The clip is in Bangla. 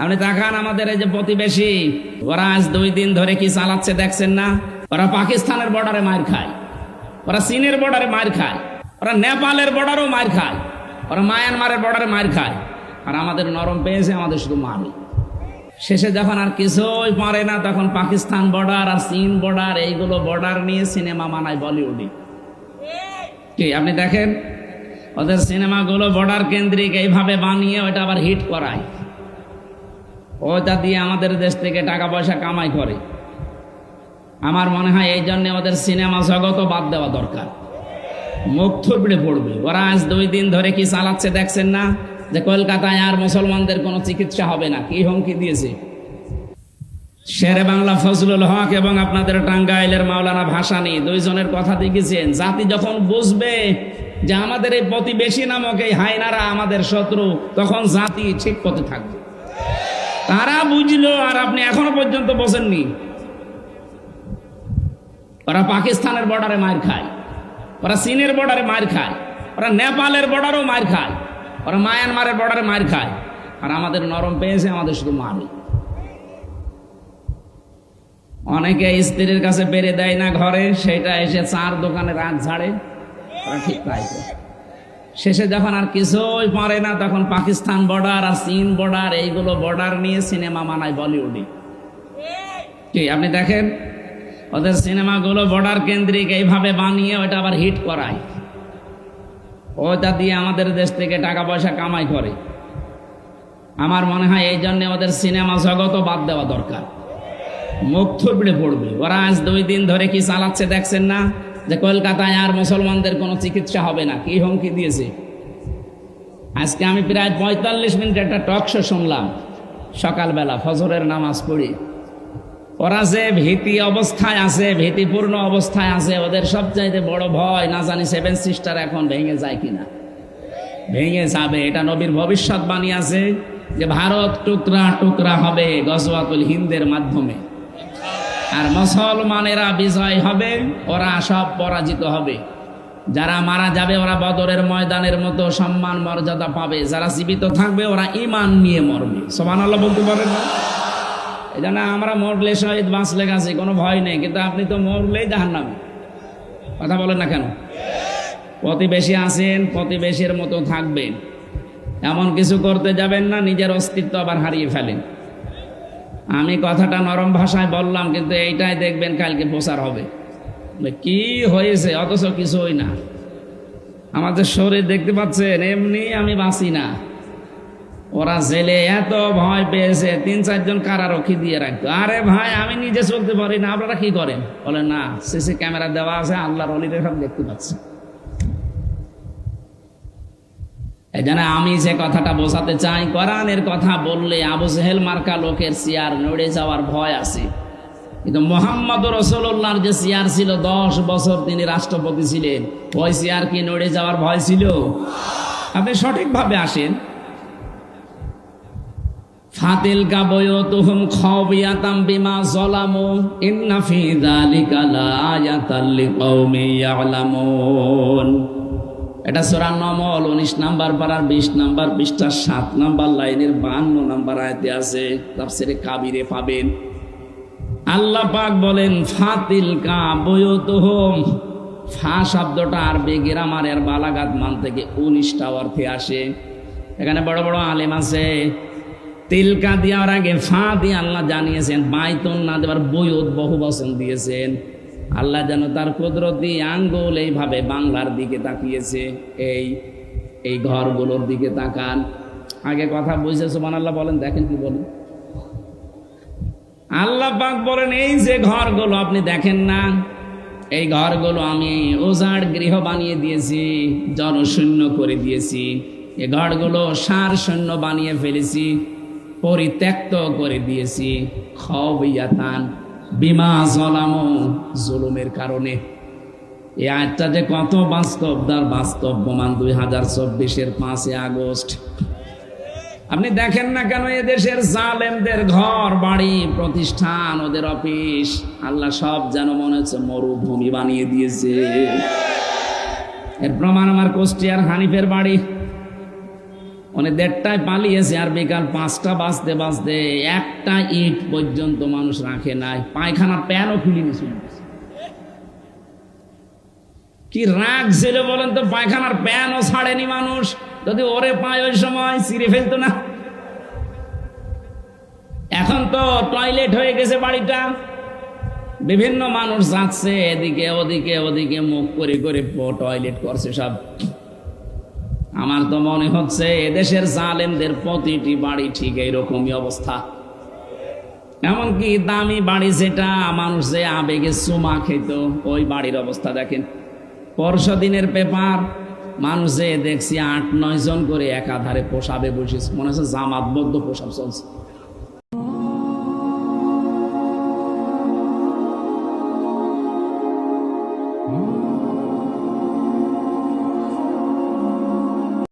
আপনি তাকান আমাদের এই যে প্রতিবেশী, ওরা আজ 2 দিন ধরে কি চালাচ্ছে দেখছেন না? ওরা পাকিস্তানের বর্ডারে মার খায়, ওরা চীনের বর্ডারে মার খায়, ওরা নেপালের বর্ডারেও মার খায়, ওরা মায়ানমারের বর্ডারে মার খায়। আর আমাদের নরম পেয়েছে, আমাদের শুধু মারে। শেষে যখন আর কিছুই পারে না, তখন পাকিস্তান বর্ডার আর চীন বর্ডার, এইগুলো বর্ডার নিয়ে সিনেমা বানায় বলিউডে। কি আপনি দেখেন ওদের সিনেমাগুলো বর্ডার কেন্দ্রিক এইভাবে বানিয়ে ওইটা আবার হিট করায়, ওটা দিয়ে আমাদের দেশ থেকে টাকা পয়সা কামাই করে। আমার মনে হয় এই জন্য ওদের সিনেমা জগতও বাদ দেওয়া দরকার, মুখ থুবড়ে পড়বে। ওরা আজ 2 দিন ধরে কি চালাচ্ছে দেখছেন না? যে কলকাতায় আর মুসলমানদের কোনো চিকিৎসা হবে না, কি হুমকি দিয়েছে। শেরে বাংলা ফজলুল হক এবং আপনাদের টাঙ্গাইলের মাওলানা ভাসানী, 2 জনের কথা দেখেছেন। জাতি যখন বুঝবে যে আমাদের এই প্রতিবেশী নামক এই হায়নারা আমাদের শত্রু, তখন জাতি ঠিক পথে থাকবে। তারা বুঝলো, আর আপনি এখনো পর্যন্ত বোঝেননি। ওরা পাকিস্তানের বর্ডারে মার খায়, ওরা চীনের বর্ডারে মার খায়, ওরা নেপালের বর্ডারেও মার খায়, ওরা মায়ানমারের বর্ডারে মার খায়। আর আমাদের নরম পেয়েছে, আমাদের শুধু মারে। অনেকে স্ত্রীর কাছে পেরে দেয় না ঘরে, সেটা এসে 4 দোকানে রাত ঝাড়ে। ওরা ঠিক তাই করে। শেষে যখন আর কিছুই পারে না, তখন পাকিস্তান বর্ডার আর চীন বর্ডার, এইগুলো বর্ডার নিয়ে সিনেমা বানায় বলিউডে। কি আপনি দেখেন ওদের সিনেমাগুলো বর্ডার কেন্দ্রিক এইভাবে বানিয়ে ওইটা আবার হিট করায়, ওটা দিয়ে আমাদের দেশ থেকে টাকা পয়সা কামাই করে। আমার মনে হয় এই জন্য ওদের সিনেমা জগতও বাদ দেওয়া দরকার, মুখ থুবড়ে পড়বে। ওরা আজ 2 দিন ধরে কি চালাচ্ছে দেখছেন না? যে কলকাতায় আর মুসলমানদের কোনো চিকিৎসা হবে না, কি হুমকি দিয়েছে। আজকে আমি প্রায় 45 মিনিট একটা টক শো শুনলাম সকালবেলা ফজরের নামাজ পড়ি। ওরা যে ভীতি অবস্থায় আছে, ভীতিপূর্ণ অবস্থায় আছে, ওদের সবচাইতে বড় ভয় না জানি 7 সিস্টার এখন ভেঙে যায় কিনা। ভেঙে যাবে, এটা নবীর ভবিষ্যৎবাণী আছে যে ভারত টুকরা টুকরা হবে গজওয়াতুল হিন্দের মাধ্যমে, আর মুসলমানেরা বিজয় হবে, ওরা সব পরাজিত হবে। যারা মারা যাবে ওরা বদরের ময়দানের মতো সম্মান মর্যাদা পাবে, যারা জীবিত থাকবে ওরা ঈমান নিয়ে মরবে। সুবহানাল্লাহ বলতে পারেন না? এই জন্য আমরা মরলে শহীদ, বাঁচলে গেছি, কোনো ভয় নেই। কিন্তু আপনি তো মরলেই জাহান্নামে। কথা বলেন না কেন? প্রতিবেশী আছেন, প্রতিবেশীর মতো থাকবেন, এমন কিছু করতে যাবেন না নিজের অস্তিত্ব আবার হারিয়ে ফেলেন। আমি কথাটা নরম ভাষায় বললাম, কিন্তু এইটাই দেখবেন কালকে প্রচার হবে। কি হয়েছে অথচ কিছুই না। আমাদের শরীর দেখতে পাচ্ছেন, এমনি আমি বাঁচি না। ওরা জেলে এত ভয় পেয়েছে, 3-4 জন কারারক্ষী দিয়ে রাখতো। আরে ভাই, আমি নিজে চলতে পারি না, আপনারা কি করেন? বলে না, সিসি ক্যামেরা দেওয়া আছে, আল্লাহর ওলিদের সব দেখতে পাচ্ছে। এই জন্য আমি যে কথাটা বোঝাতে চাই, কোরআনের কথা বললে আবু জেহেল মার্কা লোকের চেয়ার নড়ে যাওয়ার ভয় আছে, কিন্তু মুহাম্মদ রাসূলুল্লাহর যে চেয়ার ছিল 10 বছর তিনি রাষ্ট্রপতি ছিলেন, ওই চেয়ার কি নড়ে যাওয়ার ভয় ছিল? আপনি সঠিকভাবে আসেন। ফাতিলকা বুয়ুতুহুম খাওবিয়াতাম বিমা যালামু ইন্না ফি যালিকা লাআয়াতাল লিকাওমি ইয়ালামুন। এটা সূরা নমল 19 নম্বর পারার 20 নম্বর পৃষ্ঠা 7 নম্বর লাইনের 52 নম্বর আয়াতে আছে, তাফসীরে কাবিরে পাবেন। আল্লাহ পাক বলেন ফাতিলকা বুয়ুতুহুম। ফা শব্দটা আরবি গ্রামারের বালাগাত মান থেকে 19টা অর্থে আসে। এখানে বড় বড় আলেম আছে, তিলকা দেওয়ার আগে ফা দিয়ে আল্লাহ জানিয়েছেন, বাইতুন না দেবার বুয়ুত বহু বচন দিয়েছেন। আল্লাহ যেন তার কুদরতি আঙ্গুল এইভাবে বাংলার দিকে তাকিয়েছে, এই ঘরগুলোর দিকে তাকান। আগে কথা বুঝে সুবহানাল্লাহ বলেন, দেখেন কি বলেন। আল্লাহ পাক বলেন, এই যে ঘরগুলো আপনি দেখেন না, এই ঘরগুলো আমি উজাড় গৃহ বানিয়ে দিয়েছি, জনশূন্য করে দিয়েছি। এই ঘরগুলো সার শূন্য বানিয়ে ফেলেছি, পরিত্যক্ত করে দিয়েছি। খাওবিয়াতান বিমা যালামু, জুলুমের কারণে। এই আয়াতটা যে কত বাস্তব, তার বাস্তব প্রমাণ 2024-এর 5 আগস্ট। আপনি দেখেন না কেন এদেশের জালেমদের ঘর বাড়ি প্রতিষ্ঠান, ওদের অফিস, আল্লাহ সব যেন মনে হচ্ছে মরুভূমি বানিয়ে দিয়েছে। এর প্রমাণ আমার কুষ্টিয়ার হানিফের বাড়ি। উনি 1:30টায় পালিয়েছে আর বিকাল 5টা বাজতে বাজতে একটা ইট পর্যন্ত মানুষ রাখে নাই, পায়খানা প্যানও খুলে নিয়েছিল। কি রাগ ছিল বলেন তো, পায়খানার প্যানও ছাড়েনি মানুষ। যদি ওরে পায় ওই সময় ছিঁড়ে ফেলতো না। এখন তো টয়লেট হয়ে গেছে বাড়িটা, বিভিন্ন মানুষ যাচ্ছে এদিকে ওদিকে ওদিকে মুখ করে করে টয়লেট করছে সব। আমার তো মনে হচ্ছে এদেশের জালেমদের প্রতিটি বাড়ি ঠিক এইরকমই অবস্থা। এমনকি দামি বাড়ি যেটা মানুষ যে আবেগে চুমা খেত, ওই বাড়ির অবস্থা দেখেন। পরশু দিনের পেপার, মানুষ যে দেখছি 8-9 জন করে একাধারে পোশাবে বসেছে, মনে হচ্ছে জামাতবদ্ধ পোশাব চলছে।